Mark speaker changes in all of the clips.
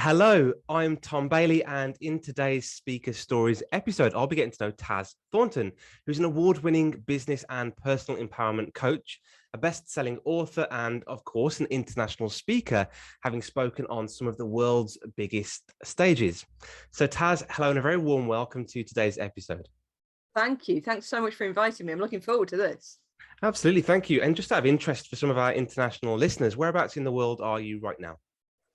Speaker 1: Hello, I'm Tom Bailey, and in today's Speaker Stories episode, I'll be getting to know Taz Thornton, who's an award-winning business and personal empowerment coach, a best-selling author, and of course, an international speaker, having spoken on some of the world's biggest stages. So Taz, hello, and a very warm welcome to today's episode.
Speaker 2: Thank you. Thanks so much for inviting me. I'm looking forward to this.
Speaker 1: Absolutely, thank you. And just out of interest for some of our international listeners, whereabouts in the world are you right now?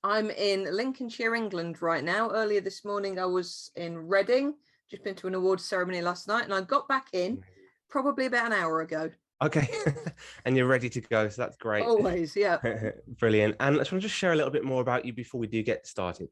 Speaker 2: I'm in Lincolnshire, England right now. Earlier this morning, I was in Reading, just been to an awards ceremony last night, and I got back in probably about an hour ago.
Speaker 1: Okay, and you're ready to go, so that's great.
Speaker 2: Always, yeah.
Speaker 1: Brilliant. And let's just share a little bit more about you before we do get started.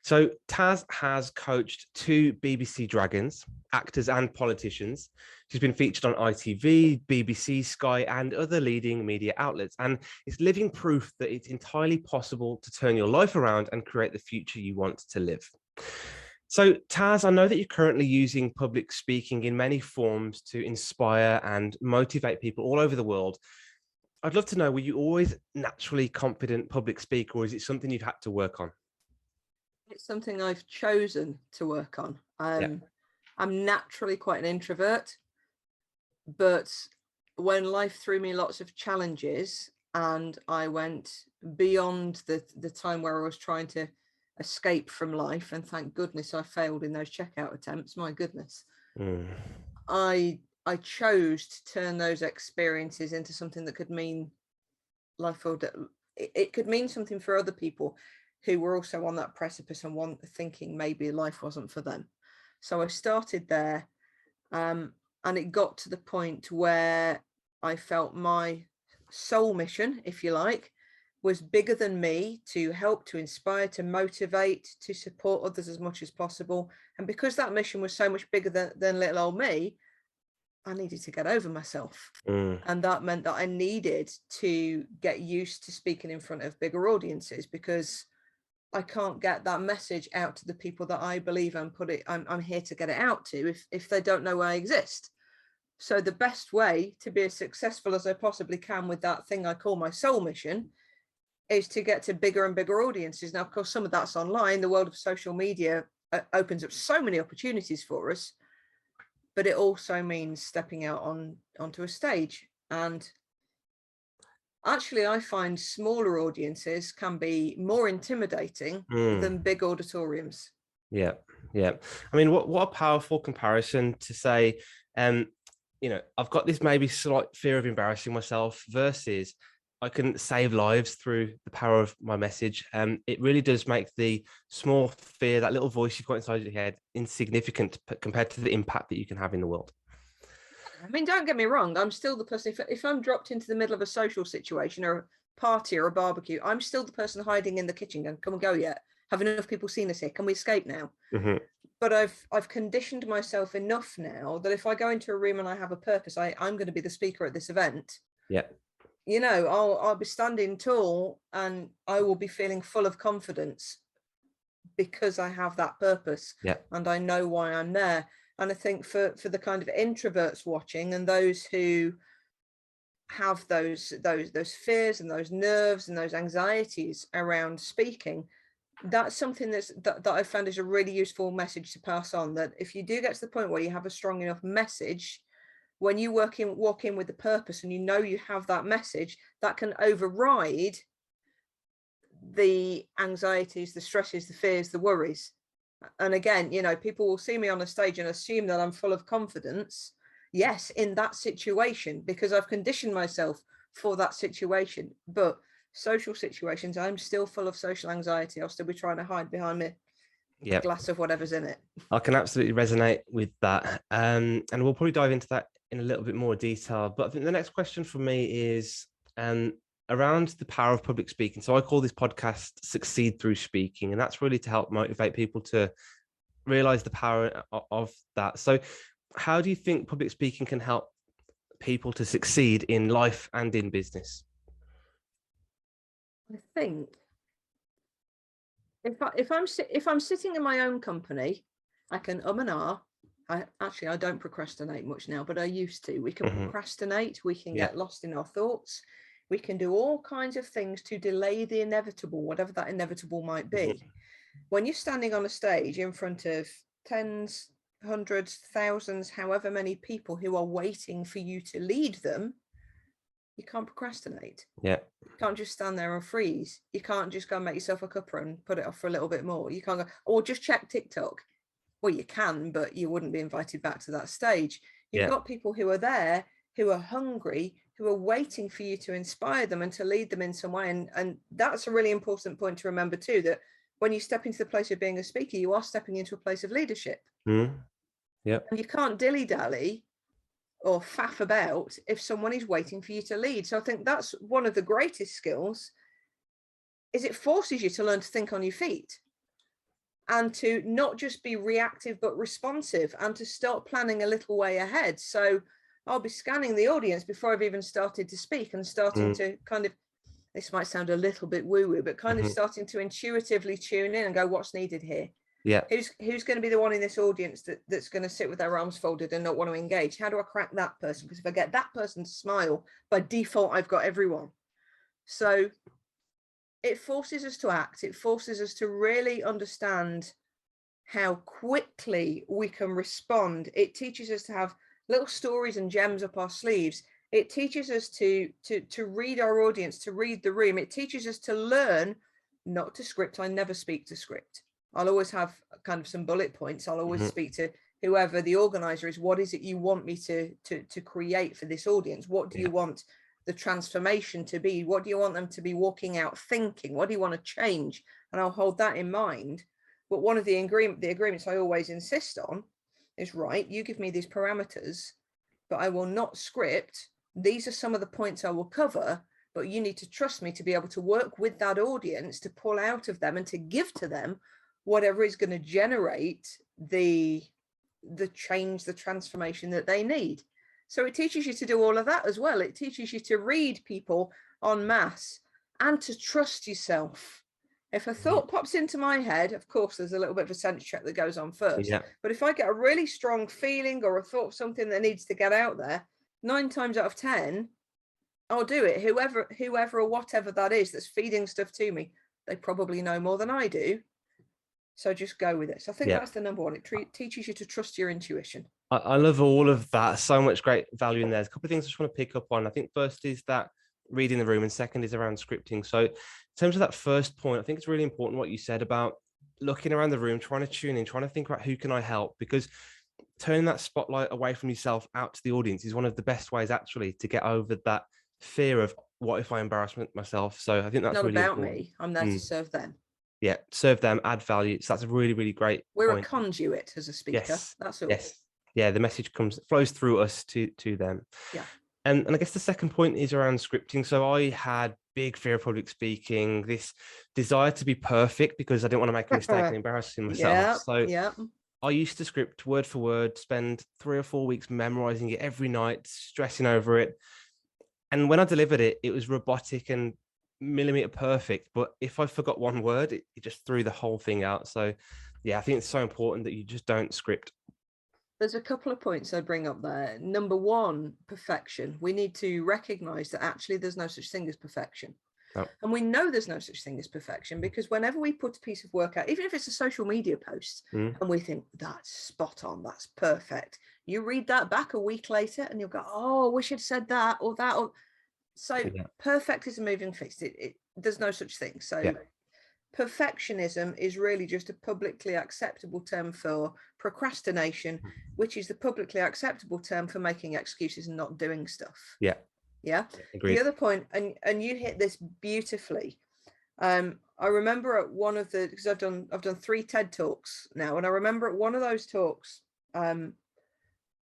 Speaker 1: So Taz has coached 2 BBC dragons, actors and politicians. She's been featured on ITV, BBC, Sky, and other leading media outlets. And it's living proof that it's entirely possible to turn your life around and create the future you want to live. So Taz, I know that you're currently using public speaking in many forms to inspire and motivate people all over the world. I'd love to know, were you always naturally confident public speaker, or is it something you've had to work on?
Speaker 2: It's something I've chosen to work on. I'm naturally quite an introvert, but when life threw me lots of challenges and I went beyond the time where I was trying to escape from life, and thank goodness I failed in those checkout attempts, my goodness, I chose to turn those experiences into something that could mean life, or it could mean something for other people who were also on that precipice and thinking maybe life wasn't for them. So I started there, and it got to the point where I felt my soul mission, if you like, was bigger than me, to help, to inspire, to motivate, to support others as much as possible. And because that mission was so much bigger than little old me, I needed to get over myself. And that meant that I needed to get used to speaking in front of bigger audiences, because I can't get that message out to the people that I believe I'm here to get it out to if they don't know I exist. So the best way to be as successful as I possibly can with that thing I call my soul mission is to get to bigger and bigger audiences. Now, of course, some of that's online. The world of social media opens up so many opportunities for us, but it also means stepping out onto a stage. And actually, I find smaller audiences can be more intimidating than big auditoriums.
Speaker 1: Yeah. I mean, what a powerful comparison to say, I've got this maybe slight fear of embarrassing myself versus I can save lives through the power of my message. It really does make the small fear, that little voice you've got inside your head, insignificant compared to the impact that you can have in the world.
Speaker 2: I mean, don't get me wrong. I'm still the person, if I'm dropped into the middle of a social situation or a party or a barbecue, I'm still the person hiding in the kitchen going, come and go yet? Have enough people seen us here? Can we escape now? But I've conditioned myself enough now that if I go into a room and I have a purpose, I'm going to be the speaker at this event.
Speaker 1: Yeah.
Speaker 2: You know, I'll be standing tall and I will be feeling full of confidence because I have that purpose.
Speaker 1: Yeah.
Speaker 2: And I know why I'm there. And I think for the kind of introverts watching and those who have those fears and those nerves and those anxieties around speaking, that's something that I found is a really useful message to pass on, that if you do get to the point where you have a strong enough message, when you walk in with a purpose and you know you have that message, that can override the anxieties, the stresses, the fears, the worries. And again, you know, people will see me on a stage and assume that I'm full of confidence. Yes, in that situation, because I've conditioned myself for that situation. But social situations, I'm still full of social anxiety. I'll still be trying to hide behind me a glass of whatever's in it.
Speaker 1: I can absolutely resonate with that. And we'll probably dive into that in a little bit more detail. But I think the next question for me is around the power of public speaking. So I call this podcast Succeed Through Speaking, and that's really to help motivate people to realize the power of that. So how do you think public speaking can help people to succeed in life and in business?
Speaker 2: I think if I'm sitting in my own company, I can and ah. I don't procrastinate much now, but I used to. We can procrastinate, we can get lost in our thoughts, we can do all kinds of things to delay the inevitable, whatever that inevitable might be. When you're standing on a stage in front of tens, hundreds, thousands, however many people who are waiting for you to lead them, you can't procrastinate.
Speaker 1: Yeah.
Speaker 2: You can't just stand there and freeze. You can't just go and make yourself a cuppa and put it off for a little bit more. You can't go, or just check TikTok. Well, you can, but you wouldn't be invited back to that stage. You've got people who are there, who are hungry, who are waiting for you to inspire them and to lead them in some way. And that's a really important point to remember too, that when you step into the place of being a speaker, you are stepping into a place of leadership.
Speaker 1: Yeah.
Speaker 2: And you can't dilly-dally or faff about if someone is waiting for you to lead. So I think that's one of the greatest skills, is it forces you to learn to think on your feet and to not just be reactive but responsive, and to start planning a little way ahead. So I'll be scanning the audience before I've even started to speak, and starting to kind of, this might sound a little bit woo-woo, but kind of starting to intuitively tune in and go, what's needed here?
Speaker 1: Yeah.
Speaker 2: Who's going to be the one in this audience that's going to sit with their arms folded and not want to engage? How do I crack that person? Because if I get that person to smile, by default, I've got everyone. So it forces us to act. It forces us to really understand how quickly we can respond. It teaches us to have little stories and gems up our sleeves. It teaches us to read our audience, to read the room. It teaches us to learn not to script. I never speak to script. I'll always have kind of some bullet points. I'll always speak to whoever the organizer is. What is it you want me to create for this audience? What do you want the transformation to be? What do you want them to be walking out thinking? What do you want to change? And I'll hold that in mind. But one of the agreements I always insist on is, right, you give me these parameters, but I will not script. These are some of the points I will cover, but you need to trust me to be able to work with that audience, to pull out of them and to give to them whatever is going to generate the change, the transformation that they need. So it teaches you to do all of that as well. It teaches you to read people en masse and to trust yourself. If a thought pops into my head, of course, there's a little bit of a sense check that goes on first. But if I get a really strong feeling or a thought, something that needs to get out there, 9 times out of 10, I'll do it. Whoever or whatever that is that's feeding stuff to me, they probably know more than I do. So just go with it. So I think that's the number one. It teaches you to trust your intuition.
Speaker 1: I love all of that. So much great value in there. There's a couple of things I just want to pick up on. I think first is that reading the room, and second is around scripting. So in terms of that first point, I think it's really important what you said about looking around the room, trying to tune in, trying to think about who can I help, because turning that spotlight away from yourself out to the audience is one of the best ways actually to get over that fear of what if I embarrass myself. So I think that's
Speaker 2: not
Speaker 1: really
Speaker 2: about
Speaker 1: important.
Speaker 2: Me. I'm there to serve them.
Speaker 1: Yeah, serve them, add value. So that's a really, really great
Speaker 2: We're
Speaker 1: point.
Speaker 2: a conduit as a speaker.
Speaker 1: Yes.
Speaker 2: That's all.
Speaker 1: Yes. Yeah, the message flows through us to them.
Speaker 2: Yeah.
Speaker 1: And I guess the second point is around scripting. So I had big fear of public speaking, this desire to be perfect because I didn't want to make a mistake and embarrassing myself. I used to script word for word, spend 3 or 4 weeks memorizing it every night, stressing over it. And when I delivered it, it was robotic and millimeter perfect. But if I forgot one word, it just threw the whole thing out. So yeah, I think it's so important that you just don't script.
Speaker 2: There's a couple of points I bring up there. Number one, perfection. We need to recognize that actually there's no such thing as perfection. Oh. And we know there's no such thing as perfection because whenever we put a piece of work out, even if it's a social media post, and we think that's spot on, that's perfect, you read that back a week later and you'll go, oh, I wish I'd said that or that. So perfect is a moving feast. There's no such thing. So perfectionism is really just a publicly acceptable term for procrastination, which is the publicly acceptable term for making excuses and not doing stuff.
Speaker 1: Agreed.
Speaker 2: The other point, and you hit this beautifully. I remember at one of the, because I've done 3 TED talks now, and I remember at one of those talks,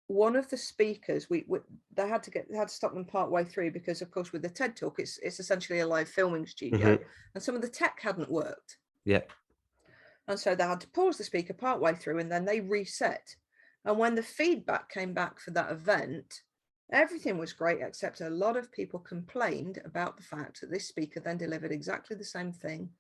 Speaker 2: one of the speakers, they had to stop them part way through because, of course, with the TED talk, it's essentially a live filming studio, and some of the tech hadn't worked. And so they had to pause the speaker part way through, and then they reset. And when the feedback came back for that event, everything was great, except a lot of people complained about the fact that this speaker then delivered exactly the same thing,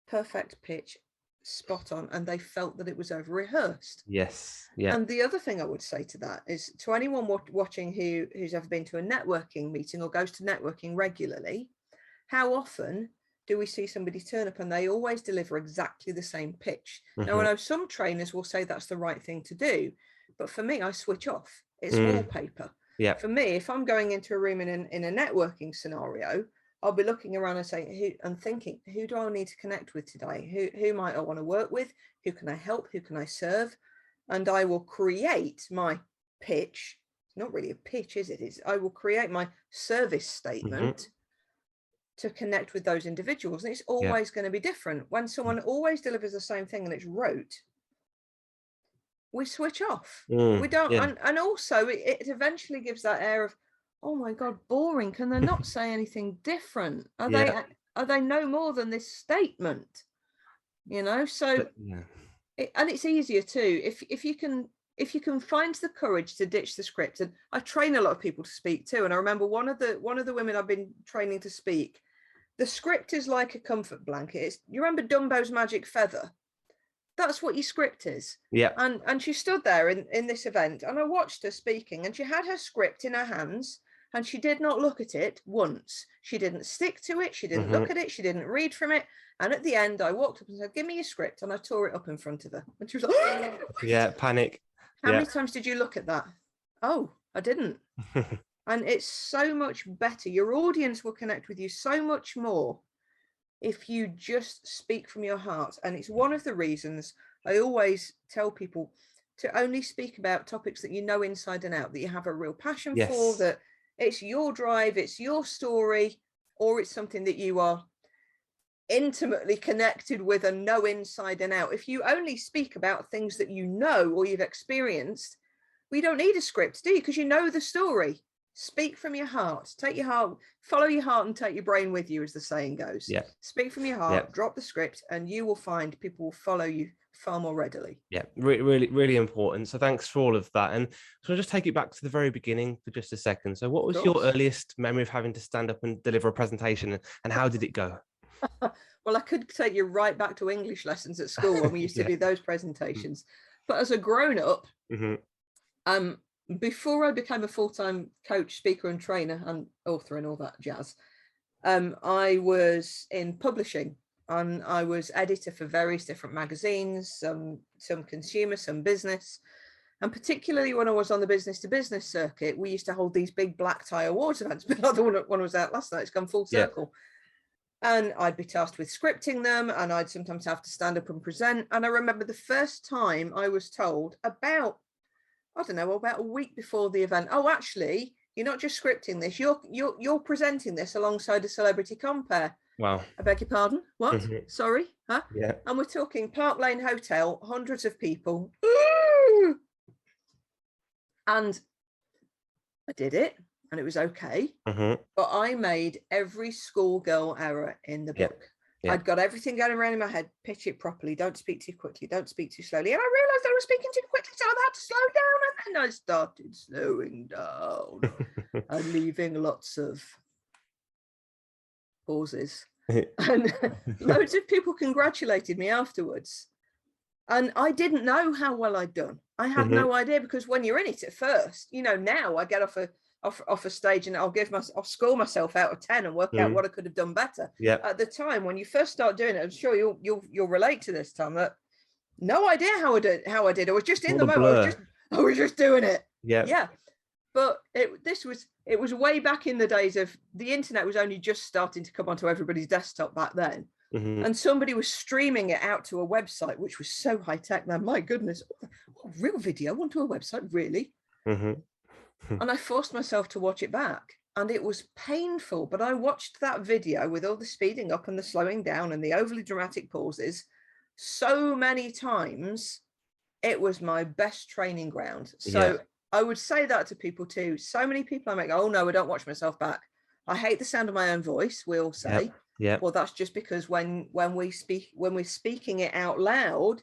Speaker 2: perfect pitch, spot on, and they felt that it was over rehearsed. And the other thing I would say to that is, to anyone watching who's ever been to a networking meeting or goes to networking regularly, how often do we see somebody turn up and they always deliver exactly the same pitch. Now, I know some trainers will say that's the right thing to do, but for me, I switch off. It's wallpaper.
Speaker 1: Yeah.
Speaker 2: For me, if I'm going into a room in a networking scenario, I'll be looking around and saying, thinking, who do I need to connect with today? Who might I want to work with? Who can I help? Who can I serve? And I will create my pitch. It's not really a pitch, is it? I will create my service statement to connect with those individuals. And it's always going to be different. When someone always delivers the same thing and it's rote, we switch off. We don't. And also it eventually gives that air of, oh my God, boring. Can they not say anything different? Are they no more than this statement? You know, so and it's easier too if you can find the courage to ditch the script. And I train a lot of people to speak too. And I remember one of the women I've been training to speak, the script is like a comfort blanket. You remember Dumbo's magic feather? That's what your script is.
Speaker 1: Yeah.
Speaker 2: And she stood there in this event and I watched her speaking and she had her script in her hands and she did not look at it once. She didn't stick to it. She didn't look at it. She didn't read from it. And at the end, I walked up and said, give me your script. And I tore it up in front of her. And she was like,
Speaker 1: yeah, panic.
Speaker 2: How many times did you look at that? Oh, I didn't. And it's so much better. Your audience will connect with you so much more if you just speak from your heart. And it's one of the reasons I always tell people to only speak about topics that you know inside and out, that you have a real passion for, that it's your drive, it's your story, or it's something that you are intimately connected with and know inside and out. If you only speak about things that you know or you've experienced, we don't need a script, do you? Because you know the story. Speak from your heart. Take your heart, follow your heart and take your brain with you, as the saying goes.
Speaker 1: Yeah.
Speaker 2: Speak from your heart, drop the script, and you will find people will follow you far more readily.
Speaker 1: Yeah, really, really important. So thanks for all of that. And so I'll just take it back to the very beginning for just a second. So what was your earliest memory of having to stand up and deliver a presentation, and how did it go?
Speaker 2: Well, I could take you right back to English lessons at school when we used to do those presentations. But as a grown-up, before I became a full-time coach, speaker and trainer and author and all that jazz, I was in publishing and I was editor for various different magazines, some consumer, some business. And particularly when I was on the business to business circuit, we used to hold these big black tie awards events. But the one was out last night, it's gone full circle. And I'd be tasked with scripting them and I'd sometimes have to stand up and present. And I remember the first time I was told about a week before the event, oh, actually, you're not just scripting this, you're presenting this alongside a celebrity compere.
Speaker 1: Wow.
Speaker 2: I beg your pardon? What? Sorry? Huh?
Speaker 1: Yeah.
Speaker 2: And we're talking Park Lane Hotel, hundreds of people. And I did it and it was okay. But I made every schoolgirl error in the book. I'd got everything going around in my head. Pitch it properly. Don't speak too quickly. Don't speak too slowly. And I realized I was speaking too quickly, so I had to slow down. And then I started slowing down and leaving lots of pauses. And loads of people congratulated me afterwards. And I didn't know how well I'd done. I had no idea, because when you're in it at first, you know, now I get off a stage and I'll score myself out of 10 and work out what I could have done better. At the time when you first start doing it, I'm sure you'll relate to this, Tom, that no idea how I did. I was just in the moment. I was just doing it. But it was way back in the days of the internet was only just starting to come onto everybody's desktop back then. And somebody was streaming it out to a website, which was so high tech now. My goodness, real video onto a website, really? And I forced myself to watch it back, and it was painful. But I watched that video with all the speeding up and the slowing down and the overly dramatic pauses so many times. It was my best training ground. So I would say that to people too. So many people I make, oh no, I don't watch myself back. I hate the sound of my own voice, we all say. Well, that's just because when we're speaking it out loud,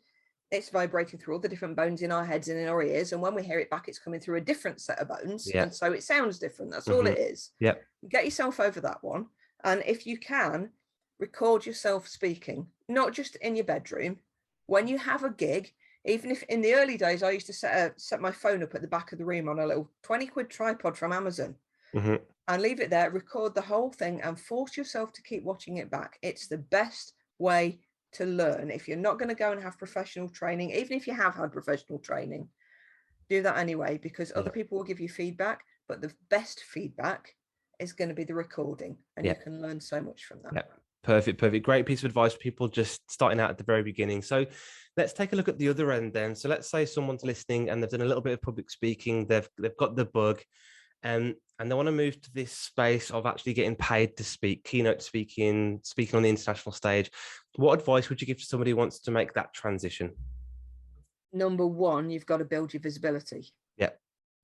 Speaker 2: it's vibrating through all the different bones in our heads and in our ears. And when we hear it back, it's coming through a different set of bones. And so it sounds different. That's all it is. Get yourself over that one. And if you can, record yourself speaking, not just in your bedroom. When you have a gig, even if in the early days, I used to set my phone up at the back of the room on a little 20 quid tripod from Amazon. and leave it there, record the whole thing and force yourself to keep watching it back. It's the best way to learn. If you're not going to go and have professional training, even if you have had professional training, do that anyway, because other people will give you feedback, but the best feedback is going to be the recording, and you can learn so much from that.
Speaker 1: Yeah. Perfect. Great piece of advice for people just starting out at the very beginning. So let's take a look at the other end then. So let's say someone's listening and they've done a little bit of public speaking, they've got the bug, and they want to move to this space of actually getting paid to speak, keynote speaking on the international stage. What advice would you give to somebody who wants to make that transition?
Speaker 2: Number one, you've got to build your visibility.
Speaker 1: Yeah.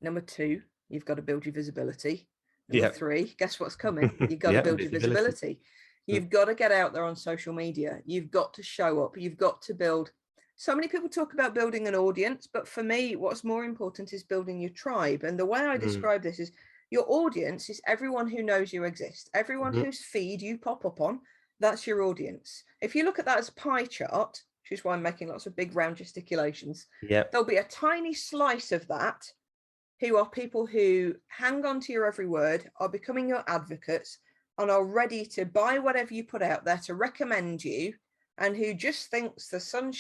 Speaker 2: Number two, you've got to build your visibility. Number three, guess what's coming? You've got to build your visibility. You've got to get out there on social media. You've got to show up. You've got to build. So many people talk about building an audience, but for me, what's more important is building your tribe. And the way I describe this is your audience is everyone who knows you exist, everyone whose feed you pop up on. That's your audience. If you look at that as a pie chart, which is why I'm making lots of big round gesticulations, there'll be a tiny slice of that who are people who hang on to your every word, are becoming your advocates, and are ready to buy whatever you put out there, to recommend you, and who just thinks the sun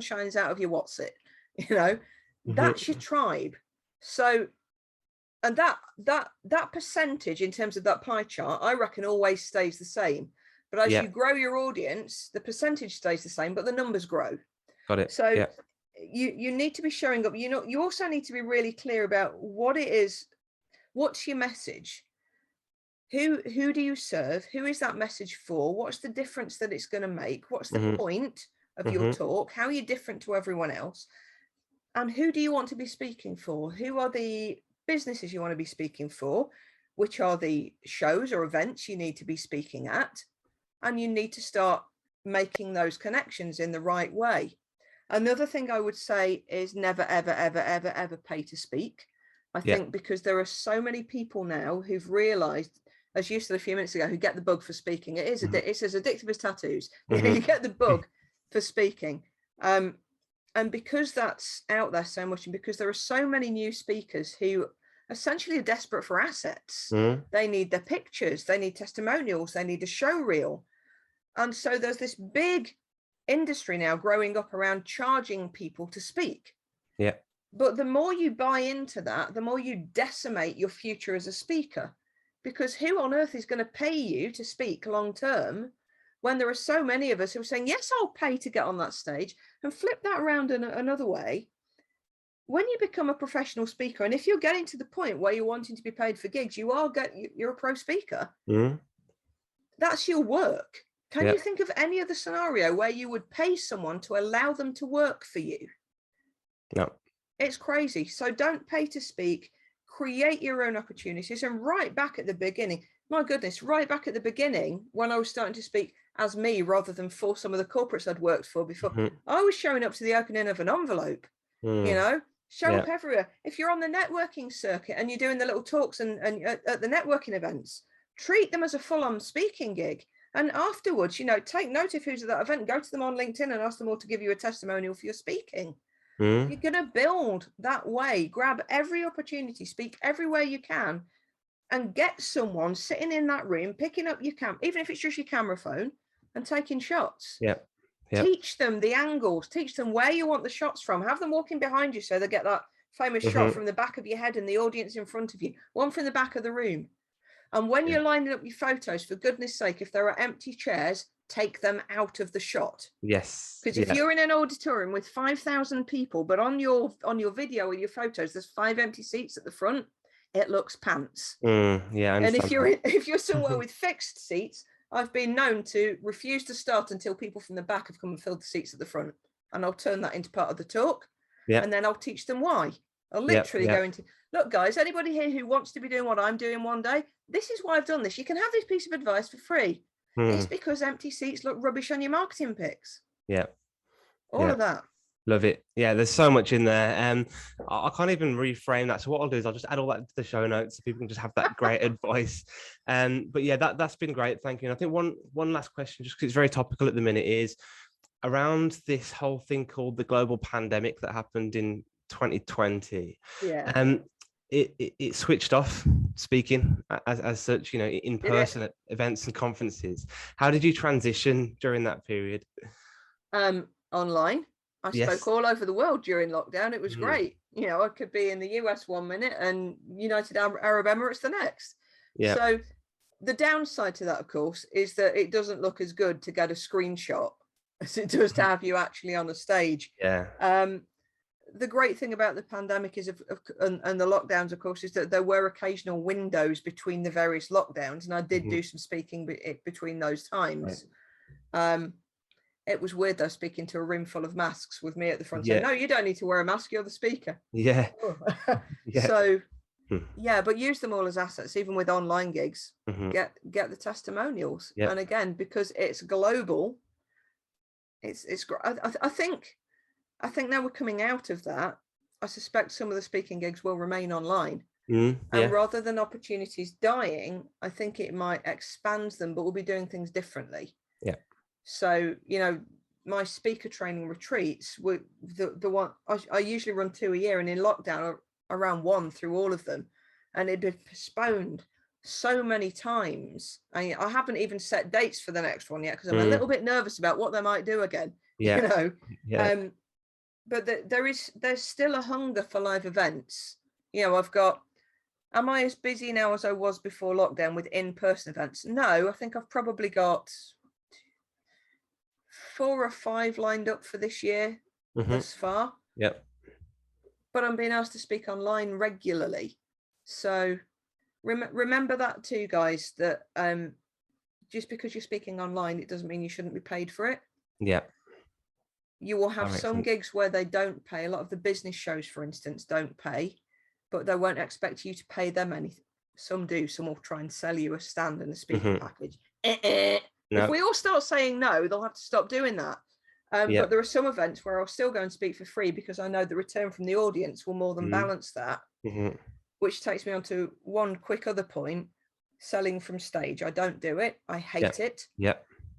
Speaker 2: shines out of your what's it, that's your tribe. So, and that percentage in terms of that pie chart, I reckon always stays the same. But as you grow your audience, the percentage stays the same, but the numbers grow.
Speaker 1: Got it.
Speaker 2: So you need to be showing up. You also need to be really clear about what it is. What's your message? Who do you serve? Who is that message for? What's the difference that it's going to make? What's the point of your talk? How are you different to everyone else? And who do you want to be speaking for? Who are the businesses you want to be speaking for? Which are the shows or events you need to be speaking at? And you need to start making those connections in the right way. Another thing I would say is never, ever, ever, ever, ever pay to speak. I think because there are so many people now who've realized, as you said a few minutes ago, who get the bug for speaking. It's as addictive as tattoos. You get the bug for speaking. And because that's out there so much, and because there are so many new speakers who essentially are desperate for assets, they need their pictures, they need testimonials, they need a show reel. And so there's this big industry now growing up around charging people to speak.
Speaker 1: Yeah.
Speaker 2: But the more you buy into that, the more you decimate your future as a speaker. Because who on earth is going to pay you to speak long term when there are so many of us who are saying, yes, I'll pay to get on that stage? And flip that around in another way. When you become a professional speaker, and if you're getting to the point where you're wanting to be paid for gigs, you're a pro speaker. That's your work. Can you think of any other scenario where you would pay someone to allow them to work for you?
Speaker 1: No.
Speaker 2: It's crazy. So don't pay to speak. Create your own opportunities. And right back at the beginning, my goodness, right back at the beginning, when I was starting to speak as me rather than for some of the corporates I'd worked for before, I was showing up to the opening of an envelope, show up everywhere. If you're on the networking circuit and you're doing the little talks and at the networking events, treat them as a full-on speaking gig. And afterwards, take note of who's at that event, go to them on LinkedIn and ask them all to give you a testimonial for your speaking. You're going to build that way. Grab every opportunity, speak everywhere you can, and get someone sitting in that room, picking up your even if it's just your camera phone, and taking shots. Teach them the angles, teach them where you want the shots from. Have them walking behind you so they get that famous shot from the back of your head and the audience in front of you, one from the back of the room. And when you're lining up your photos, for goodness sake, if there are empty chairs, take them out of the shot.
Speaker 1: Yes.
Speaker 2: Because if you're in an auditorium with 5,000 people, but on your video or your photos, there's 5 empty seats at the front, it looks pants.
Speaker 1: And
Speaker 2: if you're somewhere with fixed seats, I've been known to refuse to start until people from the back have come and filled the seats at the front. And I'll turn that into part of the talk. And then I'll teach them why. I'll literally go into, look, guys, anybody here who wants to be doing what I'm doing one day, this is why I've done this. You can have this piece of advice for free. It's because empty seats look rubbish on your marketing pics. All of that.
Speaker 1: Love it. Yeah, there's so much in there. I can't even reframe that. So what I'll do is I'll just add all that to the show notes so people can just have that great advice. But yeah, that's been great. Thank you. And I think one last question, just because it's very topical at the minute, is around this whole thing called the global pandemic that happened in 2020. it switched off speaking as such, in
Speaker 2: Did it?
Speaker 1: person at events and conferences. How did you transition during that period?
Speaker 2: Online. I spoke
Speaker 1: Yes.
Speaker 2: all over the world during lockdown. It was
Speaker 1: Mhm.
Speaker 2: great. I could be in the US 1 minute and United Arab Emirates the next.
Speaker 1: Yeah.
Speaker 2: So the downside to that, of course, is that it doesn't look as good to get a screenshot as it does to have you actually on a stage.
Speaker 1: Yeah.
Speaker 2: The great thing about the pandemic is, and the lockdowns, of course, is that there were occasional windows between the various lockdowns, and I did do some speaking between those times. Right. It was weird though, speaking to a room full of masks with me at the front saying, no, you don't need to wear a mask, you're the speaker.
Speaker 1: Yeah.
Speaker 2: Yeah. So yeah, but use them all as assets, even with online gigs. Get the testimonials. And again, because it's global, it's great. I think now we're coming out of that. I suspect some of the speaking gigs will remain online. And rather than opportunities dying, I think it might expand them, but we'll be doing things differently. Yeah. So, my speaker training retreats were the one I usually run 2 a year, and in lockdown I ran 1 through all of them, and it'd been postponed so many times. I haven't even set dates for the next one yet because I'm a little bit nervous about what they might do again. But there's still a hunger for live events. Am I as busy now as I was before lockdown with in-person events? No, I think I've probably got 4 or 5 lined up for this year thus far. Yep. But I'm being asked to speak online regularly. So remember that too, guys, that just because you're speaking online, it doesn't mean you shouldn't be paid for it. Yeah. You will have some gigs where they don't pay. A lot of the business shows, for instance, don't pay, but they won't expect you to pay them anything. Some do. Some will try and sell you a stand and a speaking package. No. If we all start saying no, they'll have to stop doing that. But there are some events where I'll still go and speak for free because I know the return from the audience will more than balance that. Which takes me on to one quick other point: selling from stage. I don't do it. I hate it.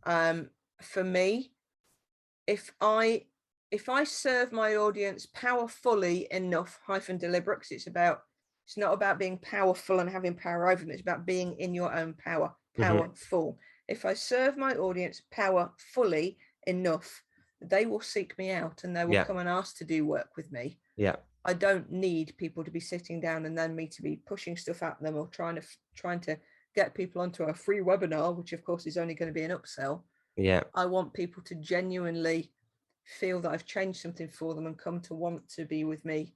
Speaker 2: For me, if I serve my audience powerfully enough, deliberate, because it's not about being powerful and having power over them. It's about being in your own power, powerful. If I serve my audience powerfully enough, they will seek me out and they will come and ask to do work with me. Yeah. I don't need people to be sitting down and then me to be pushing stuff at them or trying to get people onto a free webinar, which of course is only going to be an upsell. Yeah. I want people to genuinely feel that I've changed something for them and come to want to be with me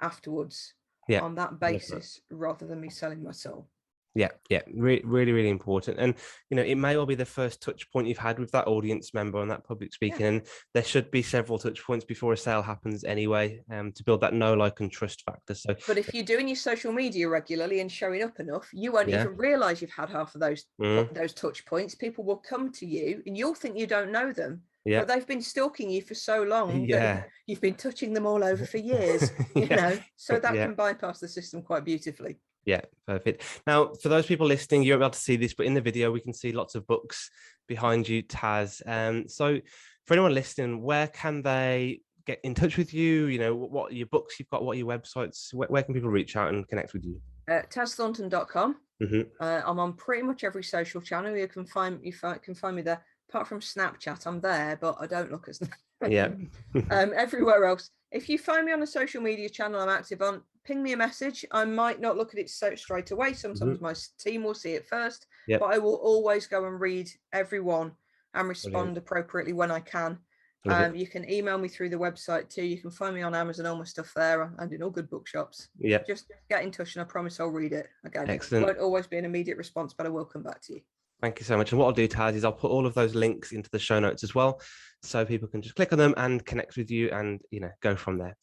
Speaker 2: afterwards on that basis, rather than me selling my soul. Yeah, really, really important. And it may well be the first touch point you've had with that audience member on that public speaking, and there should be several touch points before a sale happens anyway, to build that know, like, and trust factor. So, but if you're doing your social media regularly and showing up enough, you won't even realize you've had half of those touch points. People will come to you, and you'll think you don't know them. Yeah. But they've been stalking you for so long that you've been touching them all over for years, so that can bypass the system quite beautifully. Yeah, perfect. Now, for those people listening, you won't be able to see this, but in the video, we can see lots of books behind you, Taz. So for anyone listening, where can they get in touch with you? What your books you've got, what your websites, where can people reach out and connect with you? TazThornton.com. I'm on pretty much every social channel. You can find me there. Apart from Snapchat, I'm there, but I don't look at everywhere else. If you find me on a social media channel I'm active on, ping me a message. I might not look at it straight away. Sometimes my team will see it first, but I will always go and read everyone and respond appropriately when I can. You can email me through the website too. You can find me on Amazon, all my stuff there, and in all good bookshops. Yeah, just get in touch and I promise I'll read it. Again, excellent. It won't always be an immediate response, but I will come back to you. Thank you so much. And what I'll do, Taz, is I'll put all of those links into the show notes as well, so people can just click on them and connect with you and, go from there.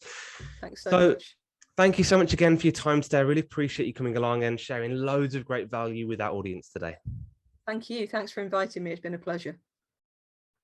Speaker 2: Thanks so much. Thank you so much again for your time today. I really appreciate you coming along and sharing loads of great value with our audience today. Thank you. Thanks for inviting me. It's been a pleasure.